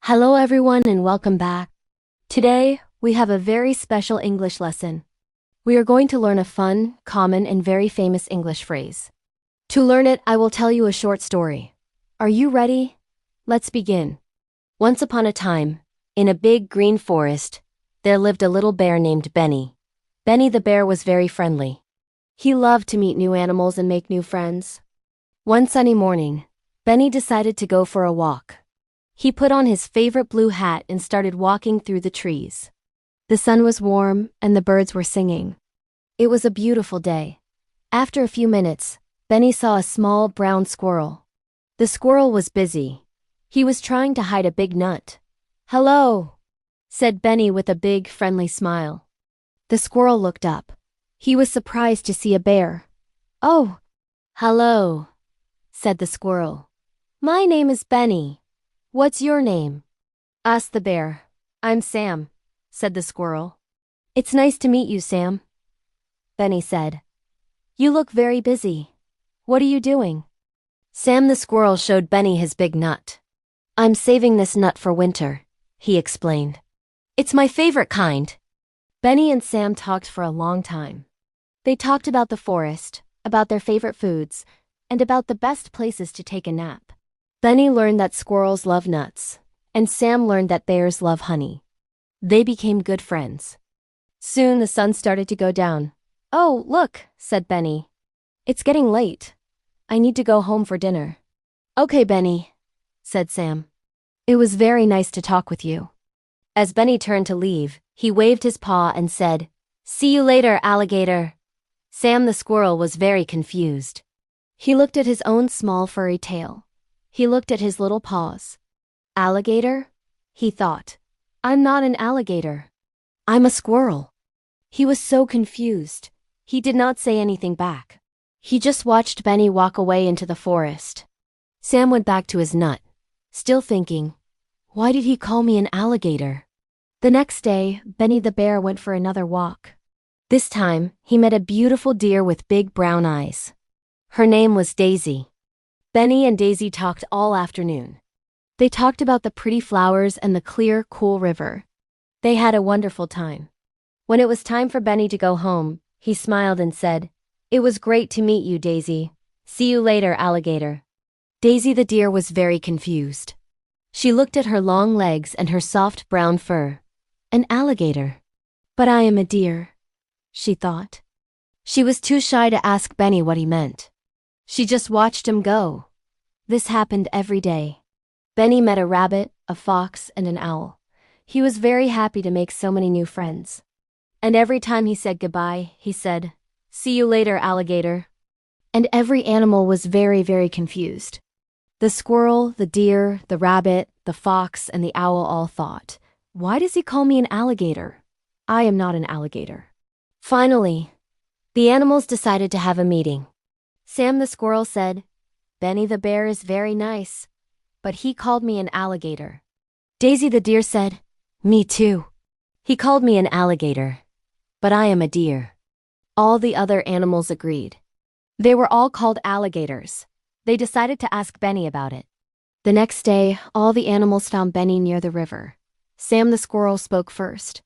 Hello everyone and welcome back. Today, we have a very special English lesson. We are going to learn a fun, common, and very famous English phrase. To learn it, I will tell you a short story. Are you ready? Let's begin. Once upon a time, in a big green forest, there lived a little bear named Benny. Benny the bear was very friendly. He loved to meet new animals and make new friends. One sunny morning, Benny decided to go for a walk. He put on his favorite blue hat and started walking through the trees. The sun was warm and the birds were singing. It was a beautiful day. After a few minutes, Benny saw a small brown squirrel. The squirrel was busy. He was trying to hide a big nut. "Hello," said Benny with a big, friendly smile. The squirrel looked up. He was surprised to see a bear. "Oh, hello," said the squirrel. "My name is Benny. What's your name?" asked the bear. "I'm Sam," said the squirrel. "It's nice to meet you, Sam," Benny said. "You look very busy. What are you doing?" Sam the squirrel showed Benny his big nut. "I'm saving this nut for winter," he explained. "It's my favorite kind." Benny and Sam talked for a long time. They talked about the forest, about their favorite foods, and about the best places to take a nap. Benny learned that squirrels love nuts, and Sam learned that bears love honey. They became good friends. Soon the sun started to go down. "Oh, look," said Benny. "It's getting late. I need to go home for dinner." "Okay, Benny," said Sam. "It was very nice to talk with you." As Benny turned to leave, he waved his paw and said, "See you later, alligator." Sam the squirrel was very confused. He looked at his own small furry tail. He looked at his little paws. "Alligator?" he thought. "I'm not an alligator. I'm a squirrel." He was so confused. He did not say anything back. He just watched Benny walk away into the forest. Sam went back to his nut, still thinking, why did he call me an alligator? The next day, Benny the bear went for another walk. This time, he met a beautiful deer with big brown eyes. Her name was Daisy. Benny and Daisy talked all afternoon. They talked about the pretty flowers and the clear, cool river. They had a wonderful time. When it was time for Benny to go home, he smiled and said, "It was great to meet you, Daisy. See you later, alligator." Daisy the deer was very confused. She looked at her long legs and her soft brown fur. An alligator. "But I am a deer," she thought. She was too shy to ask Benny what he meant. She just watched him go. This happened every day. Benny met a rabbit, a fox, and an owl. He was very happy to make so many new friends. And every time he said goodbye, he said, "See you later, alligator." And every animal was very, very confused. The squirrel, the deer, the rabbit, the fox, and the owl all thought, why does he call me an alligator? I am not an alligator. Finally, the animals decided to have a meeting. Sam the squirrel said, "Benny the bear is very nice, but he called me an alligator." Daisy the deer said, "Me too. He called me an alligator, but I am a deer." All the other animals agreed. They were all called alligators. They decided to ask Benny about it. The next day, all the animals found Benny near the river. Sam the squirrel spoke first.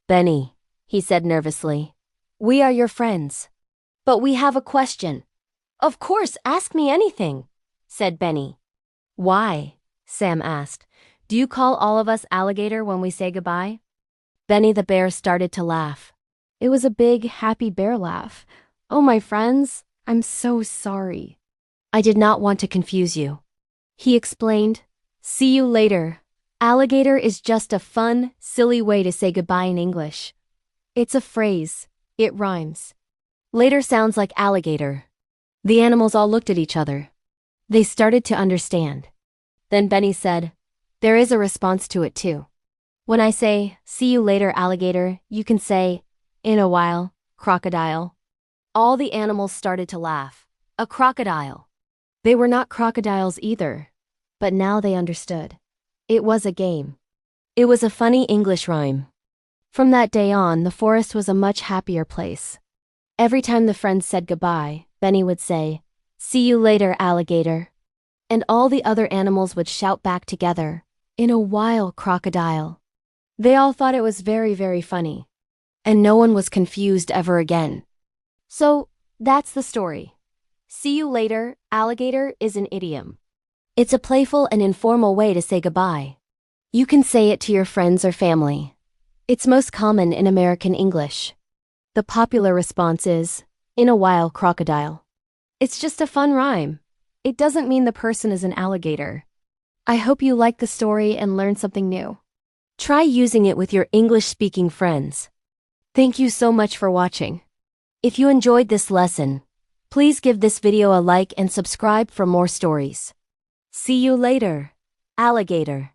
"Benny," he said nervously, "we are your friends. But we have a question." "Of course, ask me anything," said Benny. "Why?" Sam asked. "Do you call all of us alligator when we say goodbye?" Benny the bear started to laugh. It was a big, happy bear laugh. "Oh, my friends, I'm so sorry. I did not want to confuse you." He explained, "See you later. Alligator is just a fun, silly way to say goodbye in English. It's a phrase. It rhymes. Later sounds like alligator." The animals all looked at each other. They started to understand. Then Benny said, "There is a response to it too. When I say, 'See you later, alligator,' you can say, 'In a while, crocodile.'" All the animals started to laugh. A crocodile. They were not crocodiles either, but now they understood. It was a game. It was a funny English rhyme. From that day on, the forest was a much happier place. Every time the friends said goodbye, Benny would say, "See you later, alligator." And all the other animals would shout back together, in a while crocodile. They all thought it was very, very funny. And no one was confused ever again. So, that's the story. See you later. Alligator is an idiom. It's a playful and informal way to say goodbye. You can say it to your friends or family. It's most common in American English. The popular response is, in a while crocodile. It's just a fun rhyme. It doesn't mean the person is an alligator. I hope you liked the story and learned something new. Try using it with your English-speaking friends. Thank you so much for watching. If you enjoyed this lesson, please give this video a like and subscribe for more stories. See you later, alligator.